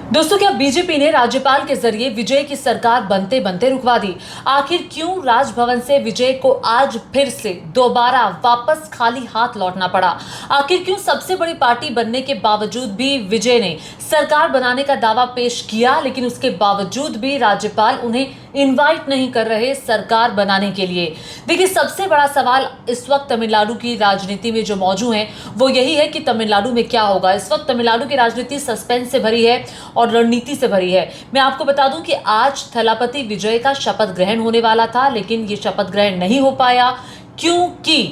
दोस्तों, क्या बीजेपी ने राज्यपाल के जरिए विजय की सरकार बनते बनते रुकवा दी? आखिर क्यों राजभवन से विजय को आज फिर से दोबारा वापस खाली हाथ लौटना पड़ा? आखिर क्यों सबसे बड़ी पार्टी बनने के बावजूद भी विजय ने सरकार बनाने का दावा पेश किया, लेकिन उसके बावजूद भी राज्यपाल उन्हें इनवाइट नहीं कर रहे सरकार बनाने के लिए? देखिए, सबसे बड़ा सवाल इस वक्त तमिलनाडु की राजनीति में जो मौजूद है वो यही है कि तमिलनाडु में क्या होगा। इस वक्त तमिलनाडु की राजनीति सस्पेंस से भरी है और रणनीति से भरी है। मैं आपको बता दूं कि आज थलापति विजय का शपथ ग्रहण होने वाला था, लेकिन ये शपथ ग्रहण नहीं हो पाया क्योंकि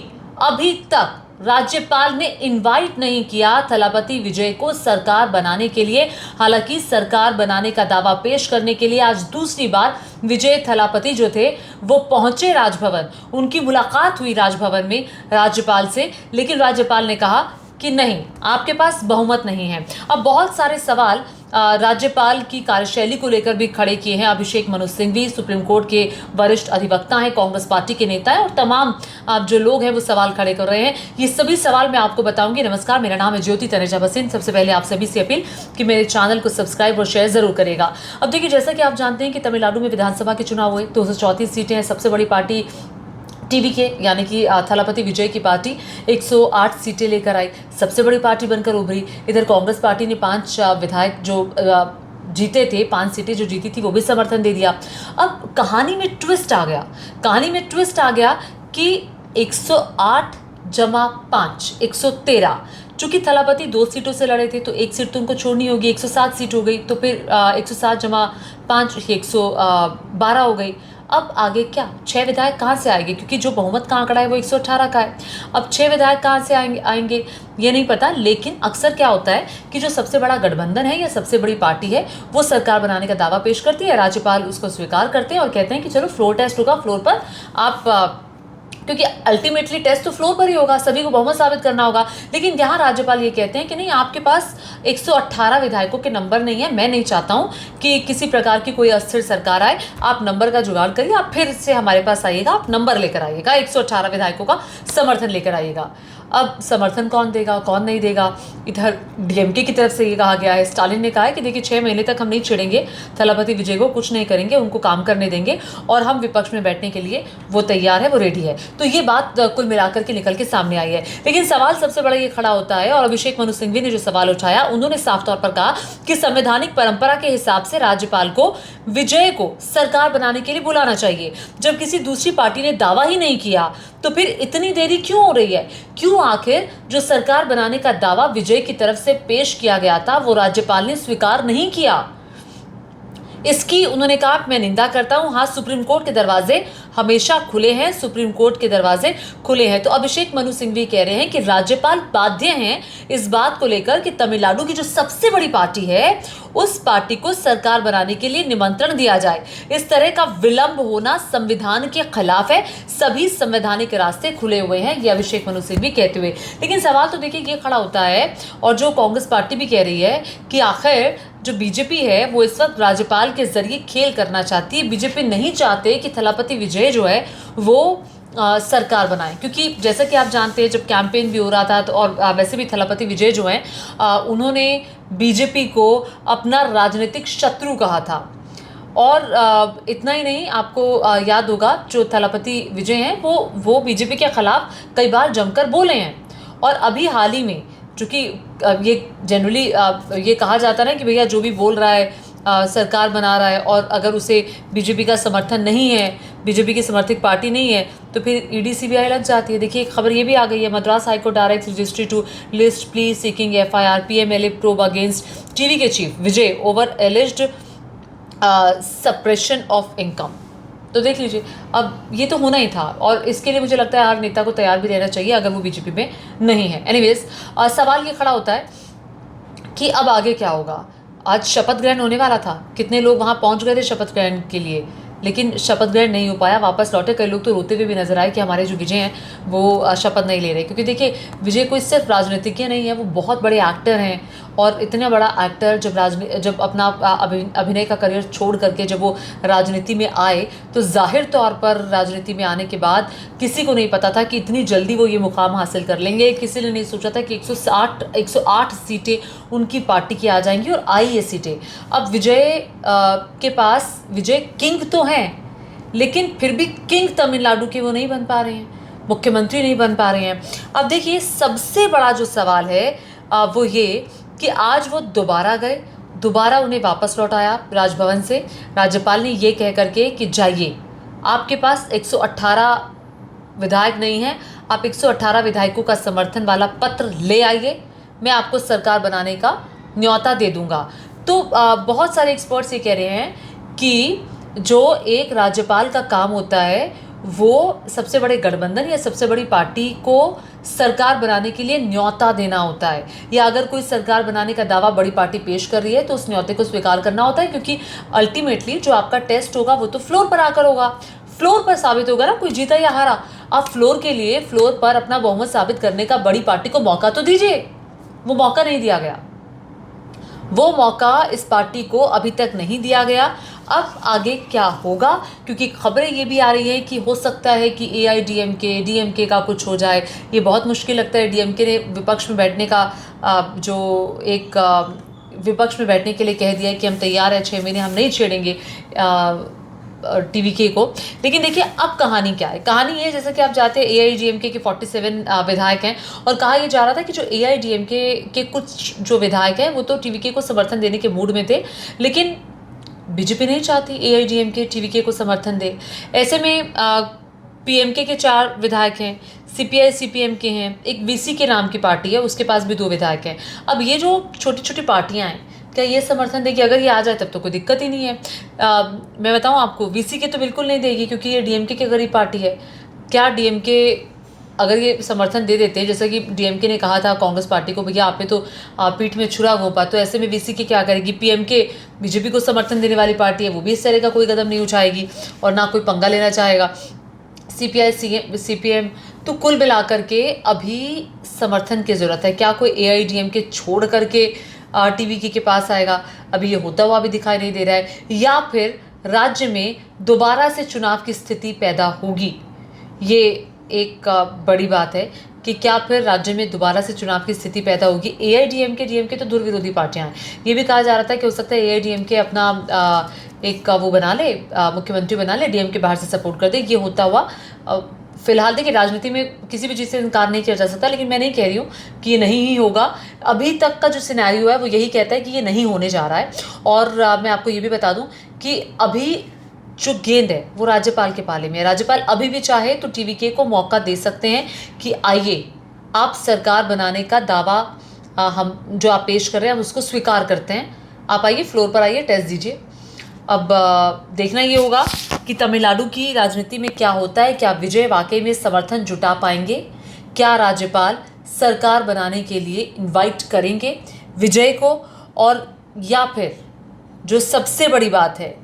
अभी तक राज्यपाल ने इनवाइट नहीं किया थलापति विजय को सरकार बनाने के लिए। हालांकि सरकार बनाने का दावा पेश करने के लिए आज दूसरी बार विजय थलापति जो थे वो पहुंचे राजभवन। उनकी मुलाकात हुई राजभवन में राज्यपाल से, लेकिन राज्यपाल ने कहा कि नहीं, आपके पास बहुमत नहीं है। अब बहुत सारे सवाल राज्यपाल की कार्यशैली को लेकर भी खड़े किए हैं अभिषेक मनु सिंघवी, सुप्रीम कोर्ट के वरिष्ठ अधिवक्ता हैं, कांग्रेस पार्टी के नेता हैं और तमाम जो लोग हैं वो सवाल खड़े कर रहे हैं। ये सभी सवाल मैं आपको बताऊंगी। नमस्कार, मेरा नाम है ज्योति तनेजा बसिन। सबसे पहले आप सभी से अपील कि मेरे चैनल को सब्सक्राइब और शेयर जरूर करेगा। अब देखिए, जैसा कि आप जानते हैं कि तमिलनाडु में विधानसभा के चुनाव हुए, 234 सीटें हैं। सबसे बड़ी पार्टी टीवीके यानी कि थलापति विजय की पार्टी 108 सीटें लेकर आई, सबसे बड़ी पार्टी बनकर उभरी। इधर कांग्रेस पार्टी ने 5 विधायक जो जीते थे, 5 सीटें जो जीती थी वो भी समर्थन दे दिया। अब कहानी में ट्विस्ट आ गया कि 108 जमा 5 113। चूंकि थलापति 2 सीटों से लड़े थे तो एक सीट तो उनको छोड़नी होगी, 107 सीट हो गई, तो फिर 107 जमा 5 112 हो गई। अब आगे क्या? 6 विधायक कहाँ से आएंगे? क्योंकि जो बहुमत का आंकड़ा है वो 118 का है। अब 6 विधायक कहाँ से आएंगे ये नहीं पता, लेकिन अक्सर क्या होता है कि जो सबसे बड़ा गठबंधन है या सबसे बड़ी पार्टी है वो सरकार बनाने का दावा पेश करती है, राज्यपाल उसको स्वीकार करते हैं और कहते हैं कि चलो फ्लोर टेस्ट होगा, फ्लोर पर आप क्योंकि अल्टीमेटली टेस्ट तो फ्लोर पर ही होगा, सभी को बहुमत साबित करना होगा। लेकिन यहाँ राज्यपाल ये कहते हैं कि नहीं, आपके पास 118 विधायकों के नंबर नहीं है। मैं नहीं चाहता हूँ कि किसी प्रकार की कोई अस्थिर सरकार आए, आप नंबर का जुगाड़ करिए, आप फिर से हमारे पास आइएगा, आप नंबर लेकर आइएगा, 118 विधायकों का समर्थन लेकर आइएगा। अब समर्थन कौन देगा, कौन नहीं देगा? इधर डीएमके की तरफ से ये कहा गया है, स्टालिन ने कहा है कि देखिए 6 महीने तक हम नहीं छेड़ेंगे थलापति विजय को, कुछ नहीं करेंगे, उनको काम करने देंगे और हम विपक्ष में बैठने के लिए वो तैयार है, वो रेडी है। तो ये बात कुल मिलाकर के निकल के सामने आई है। लेकिन सवाल सबसे बड़ा ये खड़ा होता है और अभिषेक मनु सिंघवी ने जो सवाल उठाया, उन्होंने साफ तौर पर कहा कि संवैधानिक परंपरा के हिसाब से राज्यपाल को विजय को सरकार बनाने के लिए बुलाना चाहिए। जब किसी दूसरी पार्टी ने दावा ही नहीं किया तो फिर इतनी देरी क्यों हो रही है? क्यों आखिर जो सरकार बनाने का दावा विजय की तरफ से पेश किया गया था वो राज्यपाल ने स्वीकार नहीं किया? इसकी उन्होंने कहा मैं निंदा करता हूं। हाँ, सुप्रीम कोर्ट के दरवाजे हमेशा खुले हैं, सुप्रीम कोर्ट के दरवाजे खुले हैं। तो अभिषेक मनु सिंघवी कह रहे हैं कि राज्यपाल बाध्य हैं इस बात को लेकर कि तमिलनाडु की जो सबसे बड़ी पार्टी है उस पार्टी को सरकार बनाने के लिए निमंत्रण दिया जाए। इस तरह का विलंब होना संविधान के खिलाफ है, सभी संवैधानिक रास्ते खुले हुए हैं, ये अभिषेक मनु सिंघवी कहते हुए। लेकिन सवाल तो देखिए ये खड़ा होता है और जो कांग्रेस पार्टी भी कह रही है कि आखिर जो बीजेपी है वो इस वक्त राज्यपाल के जरिए खेल करना चाहती है। बीजेपी नहीं चाहते कि थलापति विजय जो है वो सरकार बनाए, क्योंकि जैसा कि आप जानते हैं जब कैंपेन भी हो रहा था तो और वैसे भी थलापति विजय जो है उन्होंने बीजेपी को अपना राजनीतिक शत्रु कहा था। और इतना ही नहीं, आपको याद होगा जो थलापति विजय हैं वो बीजेपी के खिलाफ कई बार जमकर बोले हैं। और अभी हाल ही में चूँकि ये जनरली ये कहा जाता है ना कि भैया जो भी बोल रहा है सरकार बना रहा है और अगर उसे बीजेपी का समर्थन नहीं है, बीजेपी की समर्थित पार्टी नहीं है तो फिर ईडी सीबीआई लग जाती है। देखिए एक खबर ये भी आ गई है, Madras high court direct registry to list plea seeking FIR PMLA probe against TVK chief Vijay over alleged suppression of income. तो देख लीजिए, अब ये तो होना ही था और इसके लिए मुझे लगता है हर नेता को तैयार भी रहना चाहिए अगर वो बीजेपी में नहीं है। एनीवेज, सवाल ये खड़ा होता है कि अब आगे क्या होगा। आज शपथ ग्रहण होने वाला था, कितने लोग वहाँ पहुँच गए थे शपथ ग्रहण के लिए, लेकिन शपथ ग्रहण नहीं हो पाया, वापस लौटे। कई लोग तो रोते हुए भी नजर आए कि हमारे जो विजय हैं वो शपथ नहीं ले रहे, क्योंकि देखिए विजय कोई सिर्फ राजनीतिज्ञ नहीं है, वो बहुत बड़े एक्टर हैं और इतना बड़ा एक्टर जब अपना अभिनय का करियर छोड़ करके जब वो राजनीति में आए, तो जाहिर तौर पर राजनीति में आने के बाद किसी को नहीं पता था कि इतनी जल्दी वो ये मुकाम हासिल कर लेंगे। किसी ने नहीं सोचा था कि 108 सीटें उनकी पार्टी की आ जाएंगी, और आई ये सीटें। अब विजय के पास, विजय किंग तो हैं, लेकिन फिर भी किंग तमिलनाडु के वो नहीं बन पा रहे हैं, मुख्यमंत्री नहीं बन पा रहे हैं। अब देखिए, सबसे बड़ा जो सवाल है वो ये कि आज वो दोबारा गए, दोबारा उन्हें वापस लौटाया राजभवन से। राज्यपाल ने ये कह करके कि जाइए, आपके पास 118 विधायक नहीं हैं, आप 118 विधायकों का समर्थन वाला पत्र ले आइए, मैं आपको सरकार बनाने का न्योता दे दूंगा। तो बहुत सारे एक्सपर्ट्स ये कह रहे हैं कि जो एक राज्यपाल का काम होता है वो सबसे बड़े गठबंधन या सबसे बड़ी पार्टी को सरकार बनाने के लिए न्योता देना होता है, या अगर कोई सरकार बनाने का दावा बड़ी पार्टी पेश कर रही है तो उस न्योते को स्वीकार करना होता है, क्योंकि अल्टीमेटली जो आपका टेस्ट होगा वो तो फ्लोर पर आकर होगा, फ्लोर पर साबित होगा ना, कोई जीता या हारा। आप फ्लोर के लिए, फ्लोर पर अपना बहुमत साबित करने का बड़ी पार्टी को मौका तो दीजिए। वो मौका नहीं दिया गया, वो मौका इस पार्टी को अभी तक नहीं दिया गया। अब आगे क्या होगा, क्योंकि खबरें ये भी आ रही हैं कि हो सकता है कि एआईडीएमके, डीएमके का कुछ हो जाए। ये बहुत मुश्किल लगता है। डीएमके ने विपक्ष में बैठने का विपक्ष में बैठने के लिए कह दिया है कि हम तैयार हैं, 6 महीने हम नहीं छेड़ेंगे टीवीके को। लेकिन देखिए, अब कहानी क्या है। कहानी ये, जैसा कि आप जानते हैं, एआईडीएमके के 47 विधायक हैं, और कहा यह जा रहा था कि जो एआईडीएमके के कुछ जो विधायक हैं वो तो टीवीके को समर्थन देने के मूड में थे, लेकिन बीजेपी नहीं चाहती एआईडीएमके टीवीके को समर्थन दे। ऐसे में पीएमके के 4 विधायक हैं, सीपीआई सीपीएम के हैं, एक वीसी के नाम की पार्टी है, उसके पास भी 2 विधायक हैं। अब ये जो छोटी छोटी पार्टियां हैं, क्या ये समर्थन देगी? अगर ये आ जाए तब तो कोई दिक्कत ही नहीं है। मैं बताऊं आपको, वीसी के तो बिल्कुल नहीं देगी, क्योंकि ये डीएमके की गरीब पार्टी है। क्या डीएमके अगर ये समर्थन दे देते हैं, जैसा कि डीएमके ने कहा था कांग्रेस पार्टी को, भैया आप पे तो पीठ में छुरा घोंपा, तो ऐसे में वीसी के क्या करेगी? पीएमके बीजेपी को समर्थन देने वाली पार्टी है, वो भी इस तरह का कोई कदम नहीं उठाएगी और ना कोई पंगा लेना चाहेगा। सीपीआई सीपीएम, तो कुल मिलाकर के अभी समर्थन की ज़रूरत है। क्या कोई एआईडीएमके छोड़ करके टीवीके के पास आएगा? अभी ये होता हुआ भी दिखाई नहीं दे रहा है। या फिर राज्य में दोबारा से चुनाव की स्थिति पैदा होगी, ये एक बड़ी बात है कि क्या फिर राज्य में दोबारा से चुनाव की स्थिति पैदा होगी। एआईडीएमके डीएमके तो दूर विरोधी पार्टियां हैं। ये भी कहा जा रहा था कि हो सकता है एआईडीएमके अपना एक वो बना ले, मुख्यमंत्री बना ले, डीएमके बाहर से सपोर्ट कर दे। ये होता हुआ फिलहाल देखिए, राजनीति में किसी भी चीज़ से इनकार नहीं किया जा सकता, लेकिन मैं नहीं कह रही हूँ कि ये नहीं ही होगा। अभी तक का जो सिनेरियो है वो यही कहता है कि ये नहीं होने जा रहा है। और मैं आपको ये भी बता दूं कि अभी जो गेंद है वो राज्यपाल के पाले में है। राज्यपाल अभी भी चाहे तो टीवीके को मौका दे सकते हैं कि आइए, आप सरकार बनाने का दावा हम जो आप पेश कर रहे हैं हम उसको स्वीकार करते हैं, आप आइए, फ्लोर पर आइए, टेस्ट दीजिए। अब देखना ये होगा कि तमिलनाडु की राजनीति में क्या होता है। क्या विजय वाकई में समर्थन जुटा पाएंगे? क्या राज्यपाल सरकार बनाने के लिए इनवाइट करेंगे विजय को? और या फिर जो सबसे बड़ी बात है,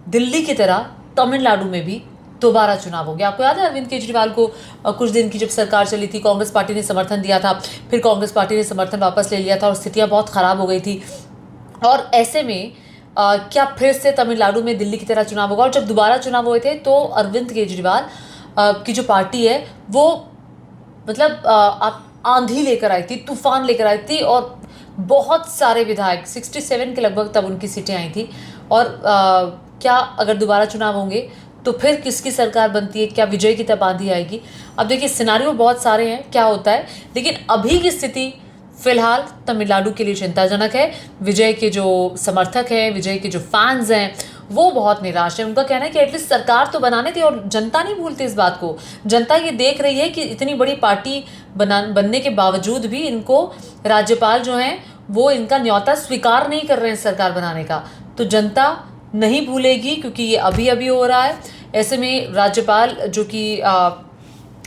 दिल्ली की तरह तमिलनाडु में भी दोबारा चुनाव हो गया। आपको याद है अरविंद केजरीवाल को कुछ दिन की जब सरकार चली थी, कांग्रेस पार्टी ने समर्थन दिया था, फिर कांग्रेस पार्टी ने समर्थन वापस ले लिया था और स्थितियां बहुत ख़राब हो गई थी। और ऐसे में क्या फिर से तमिलनाडु में दिल्ली की तरह चुनाव होगा? और जब दोबारा चुनाव हुए थे तो अरविंद केजरीवाल की जो पार्टी है वो मतलब आप आंधी लेकर आई थी, तूफान लेकर आई थी, और बहुत सारे विधायक 67 के लगभग तब उनकी सीटें आई थी। और क्या अगर दोबारा चुनाव होंगे तो फिर किसकी सरकार बनती है? क्या विजय की तब आंधी आएगी? अब देखिए, सिनारियो बहुत सारे हैं, क्या होता है, लेकिन अभी की स्थिति फिलहाल तमिलनाडु के लिए चिंताजनक है। विजय के जो समर्थक हैं, विजय के जो फैंस हैं, वो बहुत निराश हैं। उनका कहना है कि एटलीस्ट सरकार तो बनाने थे, और जनता नहीं भूलती इस बात को। जनता ये देख रही है कि इतनी बड़ी पार्टी बनने के बावजूद भी इनको राज्यपाल जो हैं वो इनका न्योता स्वीकार नहीं कर रहे हैं सरकार बनाने का। तो जनता नहीं भूलेगी, क्योंकि ये अभी अभी हो रहा है। ऐसे में राज्यपाल जो कि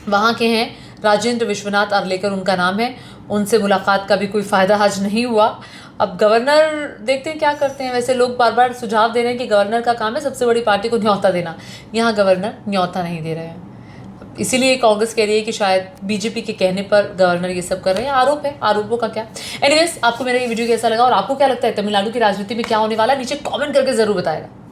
वहाँ के हैं, राजेंद्र विश्वनाथ अर्लेकर उनका नाम है, उनसे मुलाकात का भी कोई फ़ायदा आज नहीं हुआ। अब गवर्नर देखते हैं क्या करते हैं। वैसे लोग बार बार सुझाव दे रहे हैं कि गवर्नर का काम है सबसे बड़ी पार्टी को न्योता देना। यहाँ गवर्नर न्योता नहीं दे रहे हैं। इसीलिए कांग्रेस कह रही है कि शायद बीजेपी के कहने पर गवर्नर ये सब कर रहे हैं। आरोप है, आरोपों का क्या। एनीवेज, आपको मेरा ये वीडियो कैसा लगा और आपको क्या लगता है तमिलनाडु की राजनीति में क्या होने वाला है, नीचे कमेंट करके जरूर बताएगा।